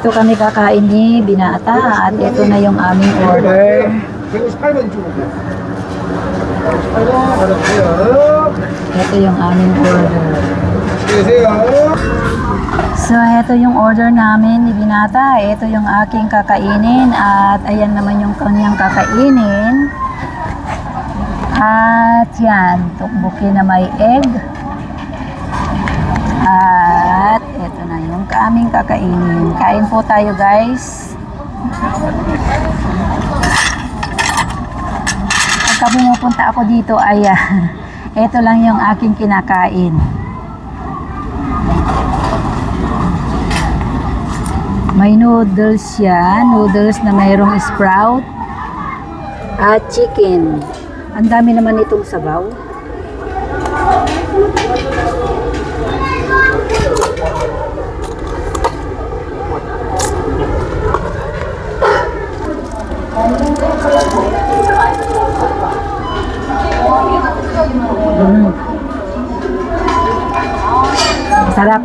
Dito kami kakain ni Binata at ito na yung aming order. 158원 주고. Ito yung aming order. 계세요. So, ito yung order namin ni Binata. Ito yung aking kakainin at ayan naman yung kanyang kakainin. At yan, tukbuki na may egg. At ito na yung aming kakainin. Kain po tayo, guys. Pagka pumupunta ako dito ay ito lang yung aking kinakain. May noodles siya, noodles na mayroong sprout at chicken. Ang dami naman itong sabaw. Sarap.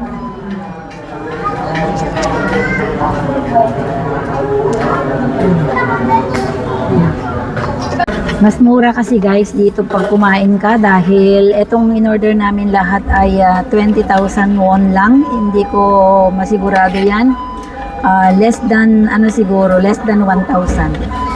Mas mura kasi guys dito pag kumain ka dahil etong in-order namin lahat ay 20,000 won lang. Hindi ko masigurado yan. Less than ano siguro, less than 1,000.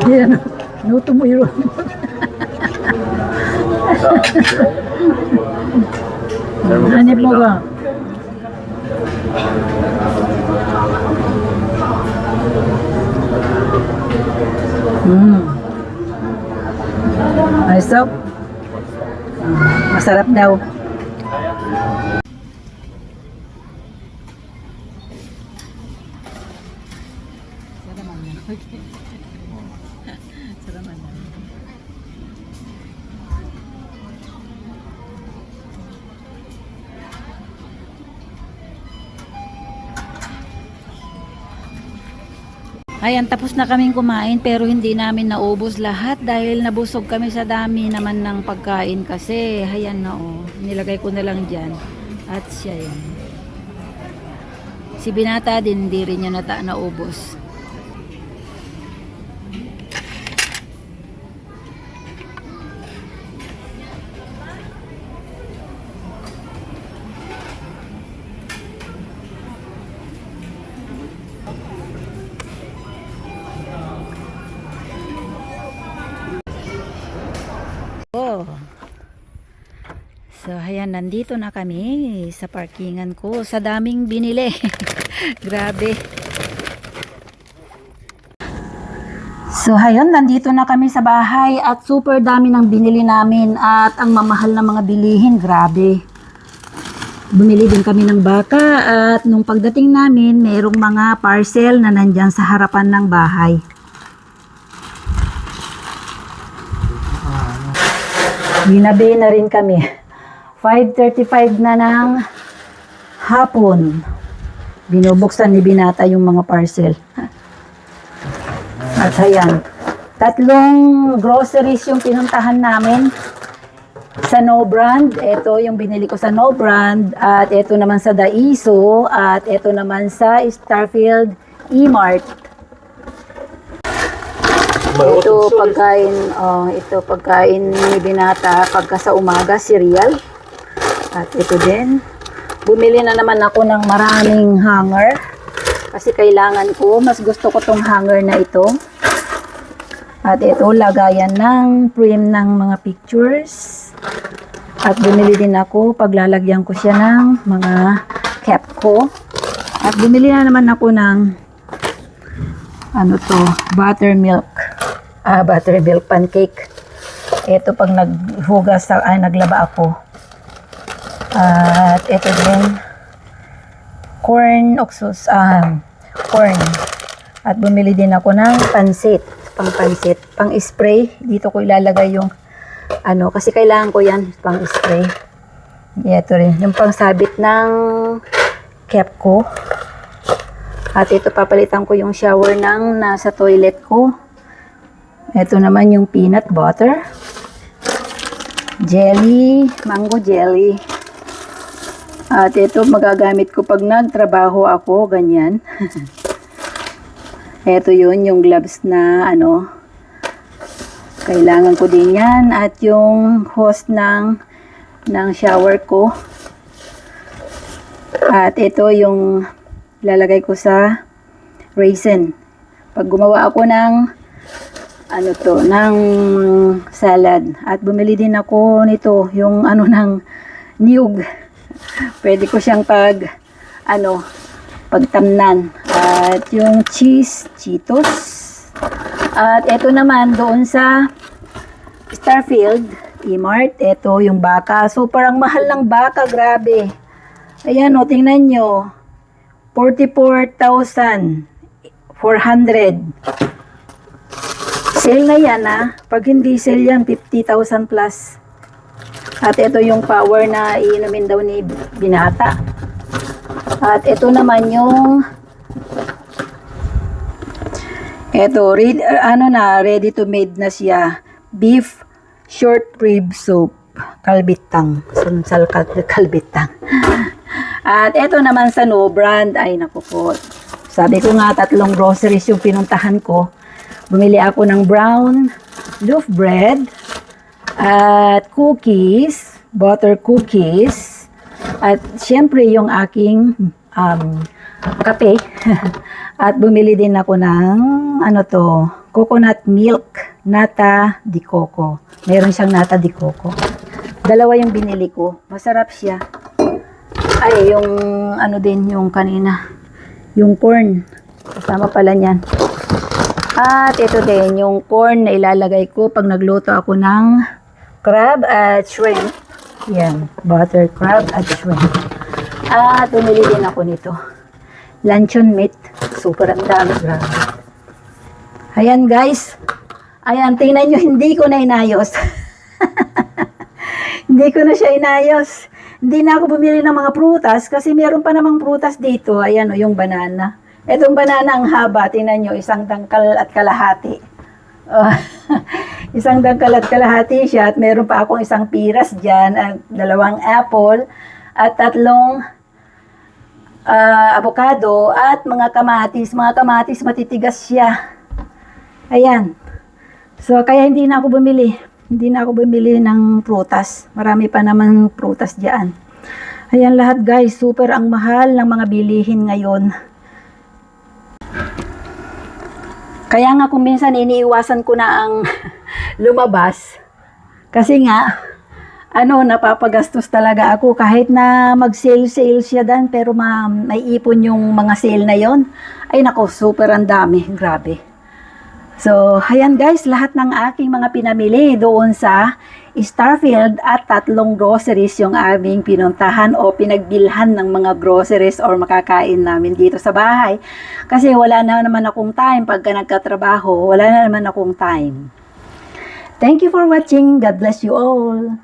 Yan, nuto mo yun. Hanip mo ba? Ay, so, masarap daw. Ayan, tapos na kaming kumain pero hindi namin naubos lahat dahil nabusog kami sa dami naman ng pagkain kasi. Ayan na nilagay ko na lang dyan. At siya yan. Si Binata din, hindi rin niya naubos. So, ayan, nandito na kami sa parkingan ko. Sa daming binili. Grabe. So, ayan, nandito na kami sa bahay at super dami ng binili namin at ang mamahal na mga bilihin. Grabe. Bumili din kami ng baka at nung pagdating namin, mayroong mga parcel na nandyan sa harapan ng bahay. Ginabi na rin kami. 5:35 na ng hapon. Binubuksan ni Binata yung mga parcel. At ayan, 3 groceries yung pinuntahan namin sa No Brand. Ito yung binili ko sa No Brand. At ito naman sa Daiso. At ito naman sa Starfield E-Mart. Ito pagkain ni Binata pagka sa umaga, cereal. At ito din, bumili na naman ako ng maraming hanger kasi kailangan ko, mas gusto ko tong hanger na ito. At ito, lagayan ng frame ng mga pictures. At bumili din ako, paglalagyan ko siya ng mga cap ko. At bumili na naman ako ng buttermilk pancake. Ito pag naghugas, naglaba ako. At ito din, corn. At bumili din ako ng pansit, pang spray. Dito ko ilalagay yung kasi kailangan ko yan, pang spray. Ito rin, yung pangsabit ng cap ko. At ito, papalitan ko yung shower ng nasa toilet ko. Ito naman yung peanut butter. Jelly, mango jelly. At ito, magagamit ko pag nagtrabaho ako, ganyan. Ito yun, yung gloves na ano, kailangan ko din yan. At yung hose ng shower ko. At ito yung lalagay ko sa raisin. Pag gumawa ako ng ng salad. At bumili din ako nito, yung ng niyog. Pwede ko siyang pagtamnan. At yung cheese, Cheetos. At ito naman doon sa Starfield, E-Mart, ito yung baka. So parang mahal ng baka, grabe. Ayan o, tingnan nyo. 44,400. Sale na yan Pag hindi sale yan, 50,000 plus. At ito yung power na iinumin daw ni binata. At ito naman yung ready to made na siya. Beef short rib soup. Kalbitang. Sunsal kalbitang. At ito naman sa No Brand. Ay, naku po. Sabi ko nga, 3 groceries yung pinuntahan ko. Bumili ako ng brown loaf bread. At cookies. Butter cookies. At syempre yung aking kape. At bumili din ako ng coconut milk, nata di coco. Meron siyang nata di coco. Dalawa yung binili ko. Masarap siya. Ay, yung yung kanina. Yung corn. Kasama pala niyan. At ito din, yung corn na ilalagay ko pag nagluto ako ng crab at shrimp. Yan, butter crab at shrimp. At bumili din ako nito. Luncheon meat. Super ang dami. Grabe. Ayan guys. Ayan, tingnan nyo, hindi ko na inayos. Hindi ko na siya inayos. Hindi na ako bumili ng mga prutas kasi meron pa namang prutas dito. Ayan o, yung banana. Itong banana ang haba. Tingnan nyo, 1 dangkal at kalahati. 1 dangkal at kalahati siya. At meron pa akong 1 piras dyan. At 2 apple. At 3 avocado. At mga kamatis. Mga kamatis matitigas siya. Ayan. So, kaya hindi na ako bumili. Hindi na ako bumili ng prutas. Marami pa naman prutas dyan. Ayan lahat guys. Super ang mahal ng mga bilihin ngayon. Kaya nga kung minsan iniiwasan ko na ang lumabas. Kasi nga, napapagastos talaga ako. Kahit na mag-sale-sale siya dan, pero may ipon yung mga sale na yon. Ay nako, super ang dami. Grabe. So, ayan guys, lahat ng aking mga pinamili doon sa Starfield at 3 groceries yung aming pinuntahan o pinagbilhan ng mga groceries or makakain namin dito sa bahay. Kasi wala na naman akong time pagka nagkatrabaho, wala na naman akong time. Thank you for watching. God bless you all.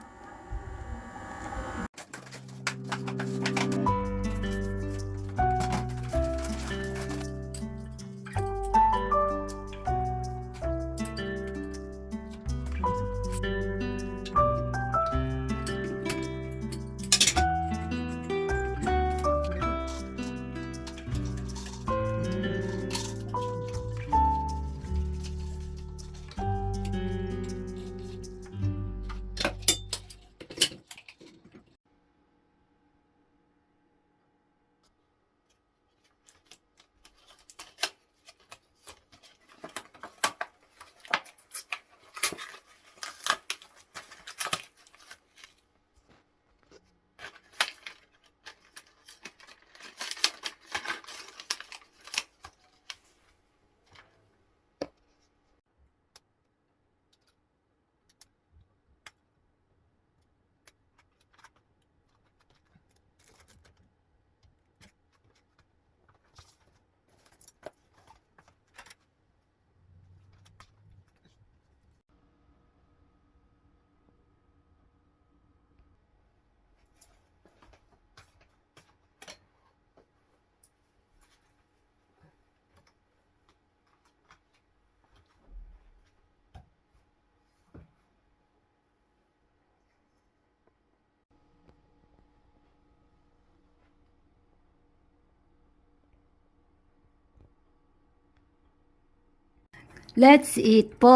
Let's eat po.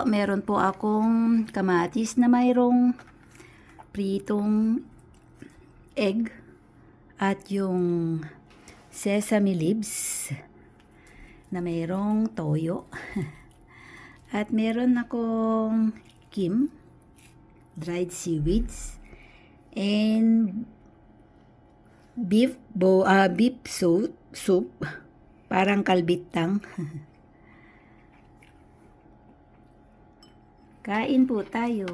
Meron po akong kamatis na mayroong pritong egg at yung sesame leaves na mayroong toyo. At meron akong kim, dried seaweeds, and beef soup, parang kalbitang. Kain po tayo.